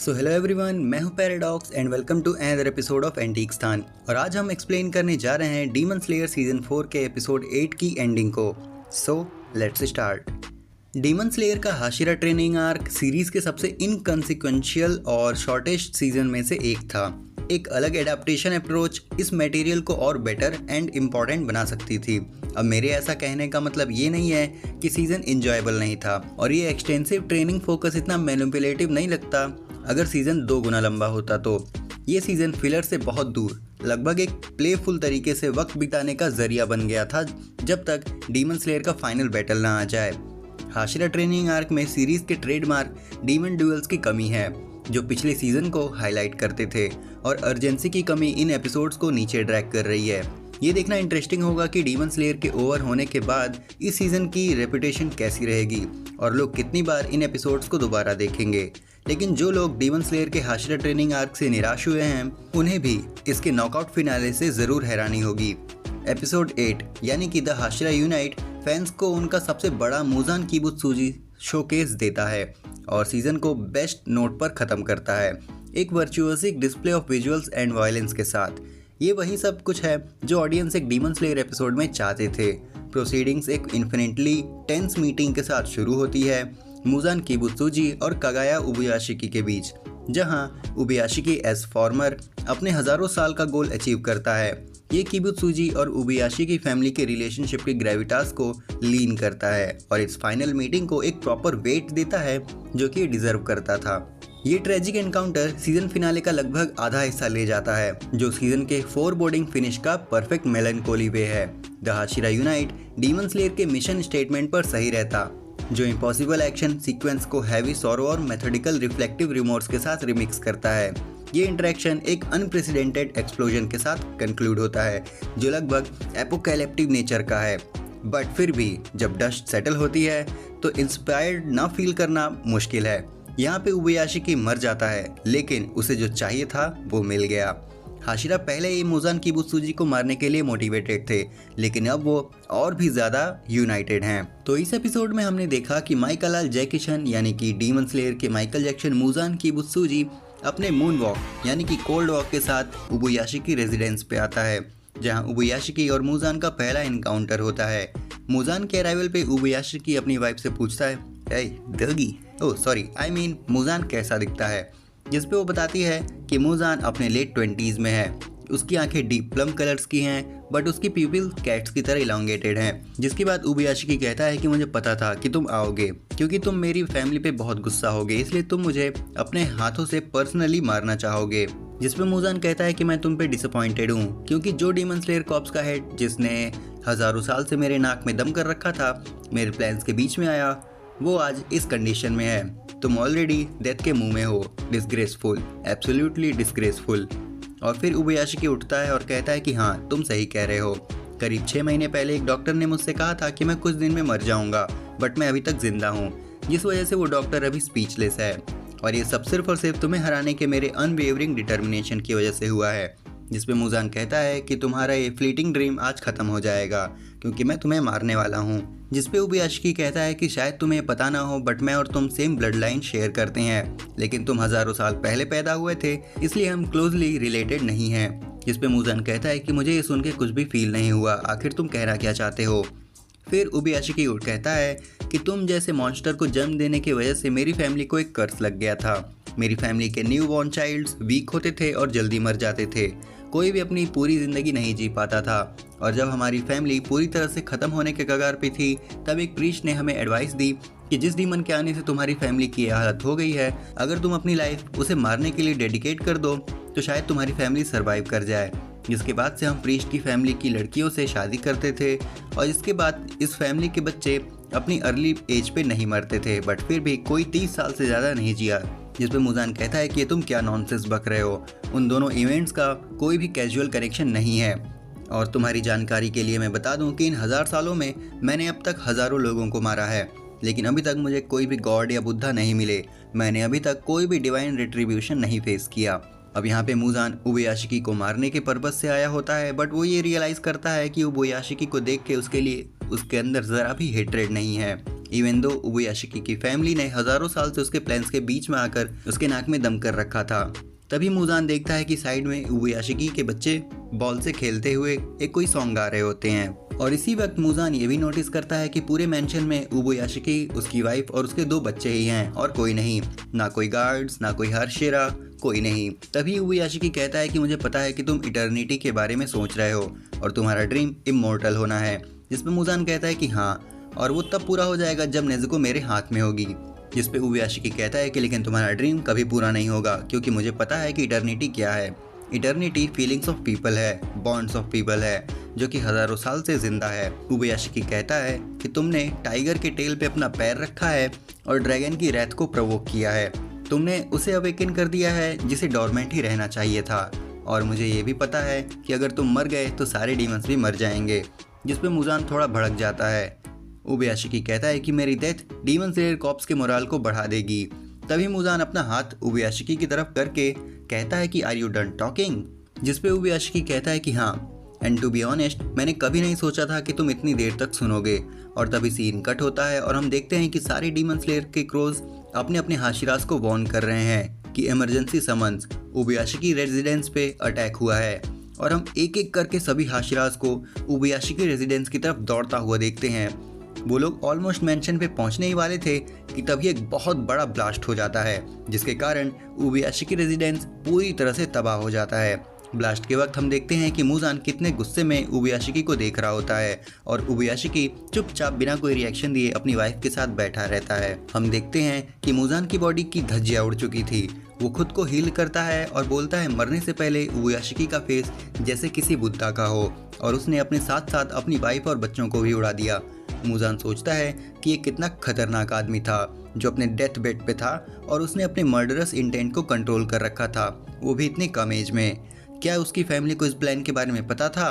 So hello everyone, मैं हूं Paradox and welcome to another episode of एंटीकस्थान। और आज हम एक्सप्लेन करने जा रहे हैं डीमन स्लेयर सीजन 4 के एपिसोड 8 की एंडिंग को। So let's start. Demon slayer का हाशिरा ट्रेनिंग आर्क सीरीज के सबसे इनकॉन्सिक्वेंशियल और शॉर्टेस्ट सीजन में से एक था। एक अलग एडाप्टेशन अप्रोच इस मटेरियल को और बेटर एंड इम्पॉर्टेंट बना सकती थी। अब मेरे ऐसा कहने का मतलब ये नहीं है कि सीजन इंजॉयबल नहीं था, और ये एक्सटेंसिव ट्रेनिंग फोकस इतना मैनिपुलेटिव नहीं लगता। अगर सीजन 2 गुना लंबा होता तो ये सीजन फिलर से बहुत दूर लगभग एक प्लेफुल तरीके से वक्त बिताने का जरिया बन गया था, जब तक डीमन स्लेयर का फाइनल बैटल ना आ जाए। हाशिरा ट्रेनिंग आर्क में सीरीज के ट्रेडमार्क डीमन ड्यूल्स की कमी है, जो पिछले सीजन को हाईलाइट करते थे, और अर्जेंसी की कमी इन एपिसोड्स को नीचे ड्रैग कर रही है। ये देखना इंटरेस्टिंग होगा कि डीमन स्लेयर के ओवर होने के बाद इस सीजन की रेपुटेशन कैसी रहेगी और लोग कितनी बार इन एपिसोड्स को दोबारा देखेंगे। लेकिन जो लोग डीमन स्लेयर के हाशिरा ट्रेनिंग आर्क से निराश हुए हैं, उन्हें भी इसके नॉकआउट फिनाले से ज़रूर हैरानी होगी। एपिसोड 8 यानी कि द हाशिरा यूनाइट फैंस को उनका सबसे बड़ा मुजान किबुत्सुजी शोकेस देता है और सीजन को बेस्ट नोट पर ख़त्म करता है, एक virtuosic display of visuals and violence के साथ। ये वही सब कुछ है जो ऑडियंस एक डीमन स्लेयर एपिसोड में चाहते थे। प्रोसीडिंग्स एक इन्फिनिटली टेंस मीटिंग के साथ शुरू होती है मुजान किबुत्सुजी और कागाया उबयाशिकी के बीच, जहां उबयाशिकी एज फॉर्मर अपने हज़ारों साल का गोल अचीव करता है। ये किबुत्सुजी और उबयाशिकी फैमिली के रिलेशनशिप के ग्रेविटास को लीन करता है और इस फाइनल मीटिंग को एक प्रॉपर वेट देता है जो कि डिजर्व करता था। ये ट्रेजिक एनकाउंटर सीजन फिनाले का लगभग आधा हिस्सा ले जाता है, जो सीजन के फोरबोर्डिंग फिनिश का परफेक्ट मेलनकोली वे है। The Hashira unite demon slayer के मिशन स्टेटमेंट पर सही रहता, जो इम्पॉसिबल एक्शन सीक्वेंस को हैवी सॉरो और मेथोडिकल रिफ्लेक्टिव रिमोर्स के साथ रिमिक्स करता है। ये इंटरेक्शन एक अनप्रेसिडेंटेड एक्सप्लोजन के साथ कंक्लूड होता है, जो लगभग एपोकैलिप्टिक नेचर का है। बट फिर भी जब डस्ट सेटल होती है तो इंस्पायर्ड ना फील करना मुश्किल है। यहाँ पे उबयाशिकी मर जाता है, लेकिन उसे जो चाहिए था वो मिल गया। हाशिरा पहले ही मुजान किबुत्सुजी को मारने के लिए मोटिवेटेड थे, लेकिन अब वो और भी ज़्यादा यूनाइटेड हैं। तो इस एपिसोड में हमने देखा कि माइकल आल जैकिशन यानी कि डीमन स्लेयर के माइकल जैक्सन मुजान किबुत्सुजी अपने मून वॉक यानी कि कोल्ड वॉक के साथ उबयाशिकी रेजिडेंस पे आता है, जहां उबयाशिकी और मुजान का पहला इनकाउंटर होता है। मुजान के अराइवल पे उबयाशिकी अपनी वाइफ से पूछता है, मुजान कैसा दिखता है, जिस पे वो बताती है कि मुजान अपने लेट 20s में है। उसकी आंखें डीप प्लम कलर्स की हैं, बट उसकी प्यूपिल कैट्स की तरह इलांगेटेड हैं। जिसके बाद उबयाशिकी कहता है कि मुझे पता था कि तुम आओगे, क्योंकि तुम मेरी फैमिली पे बहुत गुस्सा होगे, इसलिए तुम मुझे अपने हाथों से पर्सनली मारना चाहोगे। जिस पे मुजान कहता है कि मैं तुम पे डिसअपॉइंटेड हूँ, क्योंकि जो डीमन स्लेयर कॉर्प्स का हेड जिसने हज़ारों साल से मेरे नाक में दम कर रखा था, मेरे प्लान्स के बीच में आया, वो आज इस कंडीशन में है। तुम ऑलरेडी डेथ के मुंह में हो। Disgraceful, absolutely disgraceful. और फिर उबयाशिकी उठता है और कहता है कि हाँ, तुम सही कह रहे हो। करीब 6 महीने पहले एक डॉक्टर ने मुझसे कहा था कि मैं कुछ दिन में मर जाऊंगा, बट मैं अभी तक जिंदा हूँ। जिस वजह से वो डॉक्टर अभी स्पीचलेस है, और ये सब सिर्फ और सिर्फ तुम्हें हराने के मेरे अनवेवरिंग डिटर्मिनेशन की वजह से हुआ है। जिसपे मुजान कहता है कि तुम्हारा ये फ्लीटिंग ड्रीम आज खत्म हो जाएगा, क्योंकि मैं तुम्हें मारने वाला हूँ। जिसपे उबयाशिकी कहता है कि शायद तुम्हें पता ना हो, बट मैं और तुम सेम ब्लड लाइन शेयर करते हैं, लेकिन तुम हज़ारों साल पहले पैदा हुए थे, इसलिए हम क्लोजली रिलेटेड नहीं हैं। जिसपे मुजान कहता है कि मुझे ये सुन के कुछ भी फील नहीं हुआ, आखिर तुम कहना क्या चाहते हो। फिर उबयाशिकी कहता है कि तुम जैसे मॉन्स्टर को जन्म देने की वजह से मेरी फैमिली को एक कर्स लग गया था। मेरी फैमिली के न्यू बॉर्न चाइल्ड्स वीक होते थे और जल्दी मर जाते थे। कोई भी अपनी पूरी ज़िंदगी नहीं जी पाता था, और जब हमारी फैमिली पूरी तरह से ख़त्म होने के कगार पे थी, तब एक प्रीस्ट ने हमें एडवाइस दी कि जिस डीमन के आने से तुम्हारी फैमिली की यह हालत हो गई है, अगर तुम अपनी लाइफ उसे मारने के लिए डेडिकेट कर दो तो शायद तुम्हारी फैमिली सर्वाइव कर जाए। जिसके बाद से हम प्रीस्ट की फैमिली की लड़कियों से शादी करते थे, और इसके बाद इस फैमिली के बच्चे अपनी अर्ली एज पे नहीं मरते थे, बट फिर भी कोई 30 साल से ज़्यादा नहीं जिया। जिस पे मुजान कहता है कि तुम क्या नॉनसेंस बक रहे हो, उन दोनों इवेंट्स का कोई भी कैजुअल कनेक्शन नहीं है। और तुम्हारी जानकारी के लिए मैं बता दूं कि इन 1000 सालों में मैंने अब तक हज़ारों लोगों को मारा है, लेकिन अभी तक मुझे कोई भी गॉड या बुद्धा नहीं मिले। मैंने अभी तक कोई भी डिवाइन रिट्रीब्यूशन नहीं फेस किया। अब यहाँ पे मुजान उबयाशिकी को मारने के पर्पस से आया होता है, बट वो ये रियलाइज़ करता है कि उबयाशिकी को देख के उसके लिए उसके अंदर ज़रा भी हेट्रेड नहीं है, इवन दो उबुयाशिकी की फैमिली ने हजारों साल से उसके प्लान्स के बीच में आकर उसके नाक में दम कर रखा था। तभी मुजान देखता है कि साइड में उबुयाशिकी के बच्चे बॉल से खेलते हुए एक कोई सॉन्ग गा रहे होते हैं। और इसी वक्त मुजान ये भी नोटिस करता है कि पूरे मेंशन में उबुयाशिकी, उसकी वाइफ और उसके 2 बच्चे ही हैं और कोई नहीं, ना कोई गार्ड्स, ना कोई हाशिरा, कोई नहीं। तभी उबुयाशिकी कहता है कि मुझे पता है कि तुम इटर्निटी के बारे में सोच रहे हो और तुम्हारा ड्रीम इमोर्टल होना है। जिस पे मुजान कहता है कि हाँ, और वो तब पूरा हो जाएगा जब नेज़ुको मेरे हाथ में होगी। जिस पे उबुयाशिकी कहता है कि लेकिन तुम्हारा ड्रीम कभी पूरा नहीं होगा, क्योंकि मुझे पता है कि इटर्निटी क्या है। इटर्निटी फीलिंग्स ऑफ पीपल है, बॉन्ड्स ऑफ पीपल है, जो कि हजारों साल से जिंदा है। उबुयाशिकी कहता है कि तुमने टाइगर के टेल पे अपना पैर रखा है और ड्रैगन की रेत को प्रोवोक किया है। तुमने उसे अवेकन कर दिया है जिसे डोरमेंट ही रहना चाहिए था। और मुझे ये भी पता है कि अगर तुम मर गए तो सारे डीमंस भी मर जाएंगे। जिस पे मुजान थोड़ा भड़क जाता है। उबुयाशिकी कहता है कि मेरी डेथ डीमन स्लेयर कॉर्प्स के मोराल को बढ़ा देगी। तभी मुजान अपना हाथ उबुयाशिकी की तरफ करके कहता है कि आर यू डन टॉकिंग। जिस पे उबुयाशिकी कहता है कि हाँ, एंड टू बी ऑनेस्ट मैंने कभी नहीं सोचा था कि तुम इतनी देर तक सुनोगे। और तभी सीन कट होता है और हम देखते हैं कि सारे डीमन स्लेयर के क्रोज अपने अपने हाशिरास को वॉर्न कर रहे हैं कि इमरजेंसी समन्स, उबुयाशिकी रेजिडेंस पे अटैक हुआ है। और हम एक एक करके सभी हाशिरास को उबुयाशिकी रेजिडेंस की तरफ दौड़ता हुआ देखते हैं। वो लोग ऑलमोस्ट मेंशन पे पहुंचने ही वाले थे कि तभी एक बहुत बड़ा ब्लास्ट हो जाता है, जिसके कारण उबुयाशिकी रेजिडेंस पूरी तरह से तबाह हो जाता है। ब्लास्ट के वक्त हम देखते हैं कि मुजान कितने गुस्से में उबुयाशिकी को देख रहा होता है और उबुयाशिकी चुपचाप बिना कोई रिएक्शन दिए अपनी वाइफ के साथ बैठा रहता है। हम देखते हैं कि मुजान की बॉडी की धज्जियां उड़ चुकी थी। वो खुद को हील करता है और बोलता है मरने से पहले उबुयाशिकी का फेस जैसे किसी बुद्धा का हो, और उसने अपने साथ साथ अपनी वाइफ और बच्चों को भी उड़ा दिया। मुजान सोचता है कि ये कितना खतरनाक आदमी था जो अपने डेथ बेड पे था और उसने अपने मर्डरस इंटेंट को कंट्रोल कर रखा था, वो भी इतनी कम एज में। क्या उसकी फैमिली को इस प्लान के बारे में पता था?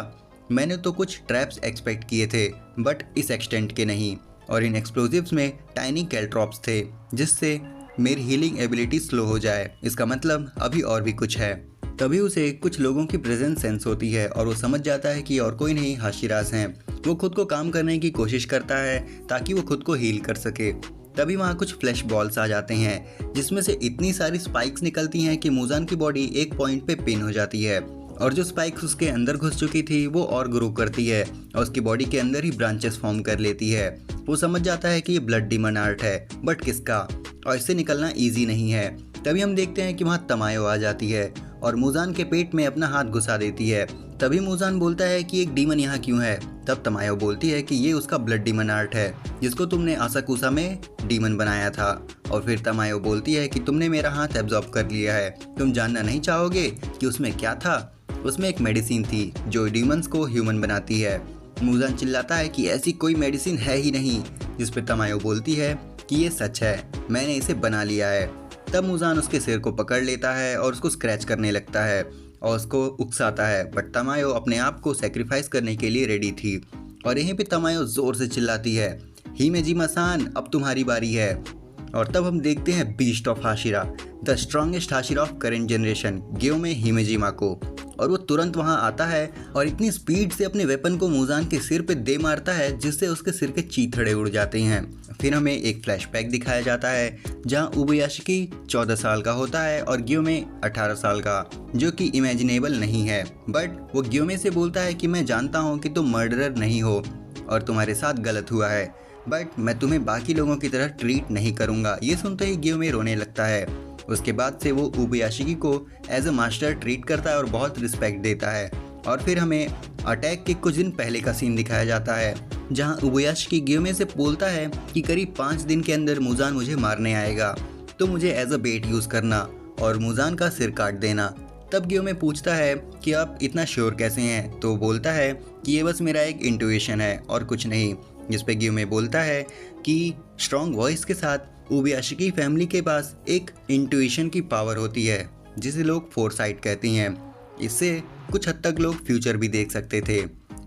मैंने तो कुछ ट्रैप्स एक्सपेक्ट किए थे, बट इस एक्सटेंट के नहीं। और इन एक्सप्लोजिव्स में टाइनी कैल्ट्रॉप्स थे जिससे मेरी हीलिंग एबिलिटी स्लो हो जाए। इसका मतलब अभी और भी कुछ है। तभी उसे कुछ लोगों की प्रेजेंस सेंस होती है और वो समझ जाता है कि और कोई नहीं, हाशिरास हैं। वो खुद को काम करने की कोशिश करता है ताकि वो खुद को हील कर सके। तभी वहाँ कुछ फ्लैश बॉल्स आ जाते हैं जिसमें से इतनी सारी स्पाइक्स निकलती हैं कि मुजान की बॉडी एक पॉइंट पे पिन हो जाती है और जो स्पाइक्स उसके अंदर घुस चुकी थी वो और ग्रो करती है और उसकी बॉडी के अंदर ही ब्रांचेस फॉर्म कर लेती है। वो समझ जाता है कि ये ब्लड डीमन आर्ट है, बट किसका, और इससे निकलना ईजी नहीं है। तभी हम देखते हैं कि वहाँ तमायो आ जाती है और मुजान के पेट में अपना हाथ घुसा देती है। तभी मुजान बोलता है कि एक डीमन यहाँ क्यों है। तब तमायो बोलती है कि ये उसका ब्लड डीमन आर्ट है जिसको तुमने आसाकुसा में डीमन बनाया था। और फिर तमायो बोलती है कि तुमने मेरा हाथ एब्जॉर्ब कर लिया है, तुम जानना नहीं चाहोगे कि उसमें क्या था। उसमें एक मेडिसिन थी जो डीमंस को ह्यूमन बनाती है। मुजान चिल्लाता है कि ऐसी कोई मेडिसिन है ही नहीं, जिस पर तमायो बोलती है कि ये सच है, मैंने इसे बना लिया है। तब मुजान उसके सिर को पकड़ लेता है और उसको स्क्रैच करने लगता है और उसको उकसाता है, बट तमायो अपने आप को सेक्रीफाइस करने के लिए रेडी थी। और यहीं पे तमायो जोर से चिल्लाती है, हिमेजिमा-सान, अब तुम्हारी बारी है। और तब हम देखते हैं beast of Hashira, the strongest Hashira of current generation, Gyomei Himejima को। और वो तुरंत वहां आता है और इतनी स्पीड से अपने वेपन को मुजान के सिर पे दे मारता है जिससे उसके सिर के चीथड़े उड़ जाते हैं। फिर हमें एक फ्लैशबैक दिखाया जाता है जहां उबुयाशिकी 14 साल का होता है और ग्योमे 18 साल का, जो कि इमेजिनेबल नहीं है। बट वो ग्योमे से बोलता है कि मैं जानता हूँ कि तुम मर्डरर नहीं हो और तुम्हारे साथ गलत हुआ है, बट मैं तुम्हें बाकी लोगों की तरह ट्रीट नहीं करूँगा। ये सुनते ही ग्योमे रोने लगता है। उसके बाद से वो उबुयाशिकी को एज अ मास्टर ट्रीट करता है और बहुत रिस्पेक्ट देता है। और फिर हमें अटैक के कुछ दिन पहले का सीन दिखाया जाता है जहां उबुयाशिकी ग्योमे से बोलता है कि करीब 5 दिन के अंदर मुजान मुझे मारने आएगा, तो मुझे एज अ बेट यूज़ करना और मुजान का सिर काट देना। तब ग्योमे पूछता है कि आप इतना श्योर कैसे हैं, तो बोलता है कि ये बस मेरा एक इंट्यूशन है और कुछ नहीं। जिस पे ग्योमे बोलता है कि स्ट्रॉन्ग वॉइस के साथ उबुयाशिकी फैमिली के पास एक इंट्यूशन की पावर होती है जिसे लोग फोरसाइट कहते हैं। इससे कुछ हद तक लोग फ्यूचर भी देख सकते थे।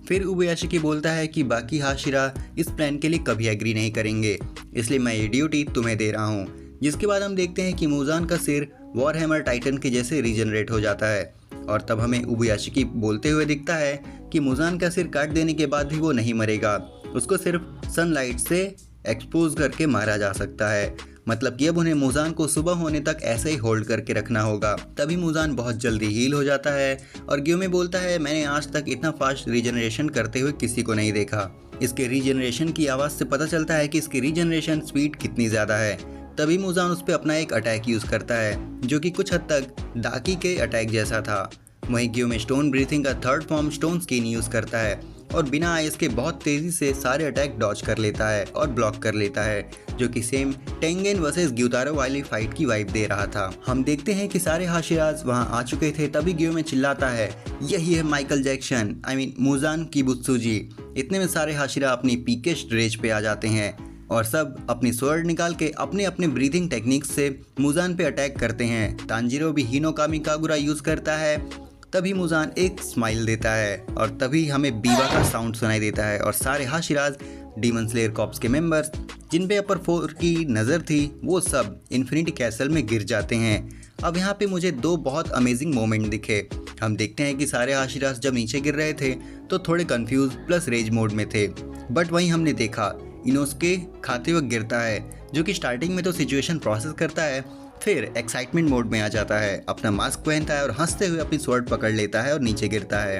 फिर उबुयाशिकी बोलता है कि बाकी हाशिरा इस प्लान के लिए कभी एग्री नहीं करेंगे, इसलिए मैं ये ड्यूटी तुम्हें दे रहा हूँ। जिसके बाद हम देखते हैं कि मुजान का सिर वॉरहैमर टाइटन के जैसे रीजनरेट हो जाता है। और तब हमें उबुयाशिकी बोलते हुए दिखता है कि मुजान का सिर काट देने के बाद भी वो नहीं मरेगा, उसको सिर्फ सनलाइट से एक्सपोज करके मारा जा सकता है। मतलब कि अब उन्हें मुजान को सुबह होने तक ऐसे ही होल्ड करके रखना होगा। तभी मुजान बहुत जल्दी हील हो जाता है और ग्योमे बोलता है, मैंने आज तक इतना फास्ट रीजनरेशन करते हुए किसी को नहीं देखा। इसके रीजनरेशन की आवाज़ से पता चलता है कि इसकी रीजनरेशन स्पीड कितनी ज़्यादा है। तभी मुजान उस पर अपना एक अटैक यूज़ करता है जो कि कुछ हद तक डाकी के अटैक जैसा था। वहीं ग्योमे स्टोन ब्रीथिंग का third form stone skin use करता है और बिना आइस के बहुत तेज़ी से सारे अटैक डॉज कर लेता है और ब्लॉक कर लेता है, जो कि सेम टेंगेन वर्सेस ग्यूतारो वाली फाइट की वाइब दे रहा था। हम देखते हैं कि सारे हाशिराज वहां आ चुके थे। तभी ग्योमे चिल्लाता है, यही है माइकल जैक्सन, मुजान किबुत्सुजी। इतने में सारे हाशिरा अपनी पीकेस्ट रेज पे आ जाते हैं और सब अपनी स्वॉर्ड निकाल के अपने अपने ब्रीथिंग टेक्निक्स से मुजान पे अटैक करते हैं। तांजीरो भी हिनोकामी कागुरा यूज करता है। तभी मुजान एक स्माइल देता है और तभी हमें बीवा का साउंड सुनाई देता है और सारे हाशिराज डीमन स्लेयर कॉर्प्स के मेंबर्स जिन पे अपर 4 की नज़र थी वो सब इन्फिनिटी कैसल में गिर जाते हैं। अब यहाँ पे मुझे 2 बहुत अमेजिंग मोमेंट दिखे। हम देखते हैं कि सारे हाशिराज जब नीचे गिर रहे थे तो थोड़े कंफ्यूज प्लस रेज मोड में थे, बट वहीं हमने देखा इनोस्के खाते वक्त गिरता है, जो कि स्टार्टिंग में तो सिचुएशन प्रोसेस करता है, फिर एक्साइटमेंट मोड में आ जाता है, अपना मास्क पहनता है और हंसते हुए अपनी स्वॉर्ड पकड़ लेता है और नीचे गिरता है।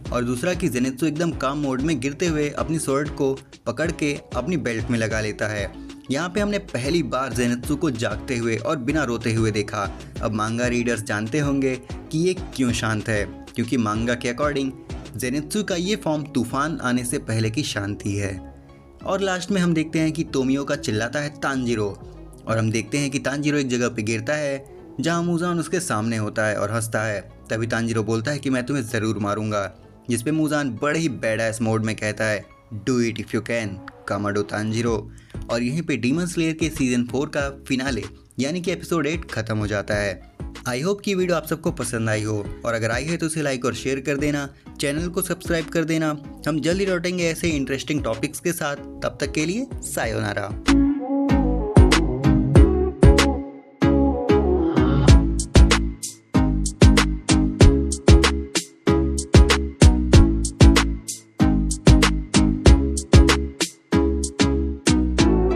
और दूसरा कि जेनित्सु एकदम काम मोड में गिरते हुए अपनी स्वॉर्ड को पकड़ के अपनी बेल्ट में लगा लेता है। यहाँ पे हमने पहली बार जेनित्सु को जागते हुए और बिना रोते हुए देखा। अब मांगा रीडर्स जानते होंगे कि ये क्यों शांत है, क्योंकि मांगा के अकॉर्डिंग जेनित्सु का ये फॉर्म तूफान आने से पहले की शांति है। और लास्ट में हम देखते हैं कि तोमियो का चिल्लाता है तांजीरो, और हम देखते हैं कि तांजीरो एक जगह पे गिरता है जहाँ मुजान उसके सामने होता है और हंसता है। तभी तांजीरो बोलता है कि मैं तुम्हें ज़रूर मारूंगा, जिस पे मुजान बड़े ही बैडएस मोड में कहता है, do it if you can Kamado Tanjiro. और यहीं पे डीमन स्लेयर के सीजन 4 का फिनाले यानी कि एपिसोड 8 खत्म हो जाता है। आई होप कि वीडियो आप सबको पसंद आई हो, और अगर आई है तो उसे लाइक और शेयर कर देना, चैनल को सब्सक्राइब कर देना। हम जल्दी लौटेंगे ऐसे इंटरेस्टिंग टॉपिक्स के साथ, तब तक के लिए सायोनारा।